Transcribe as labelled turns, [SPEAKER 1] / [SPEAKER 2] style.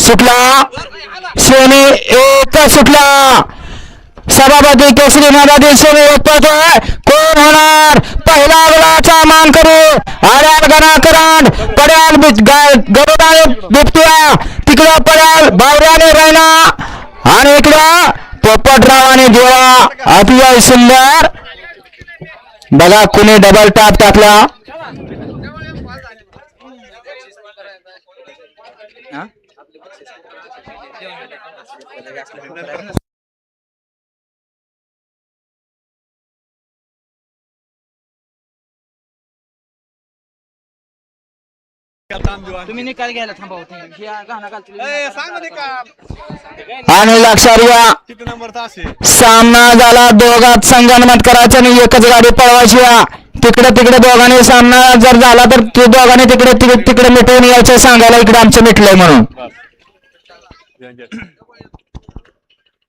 [SPEAKER 1] सुटला सेमी एक सुटला सभापती केसरी मधातील सेमी एक पळतोय कोण होणार पहिला गुलाचा मान करू आर्याल गणाकरांड पड्याल गरुडाने बिबट्या तिकडं पड्याल बावऱ्याने राहिला आणि इकडं पोपटरावाने देवा अतिशय सुंदर बघा कुणी डबल टॅप टाकला
[SPEAKER 2] तुम्ही निकाल घ्यायला थांबा
[SPEAKER 1] आणि लक्षात घ्या
[SPEAKER 3] किती नंबर तास आहे
[SPEAKER 1] सामना झाला दोघात संगनमत करायचं आणि एकच गाडी पळवायची तिकडे तिकडे दोघांनी सामना जर झाला तर ते दोघांनी तिकडे तिकडे मिटवून यायचं सांगायला इकडे आमचं मिटलंय म्हणून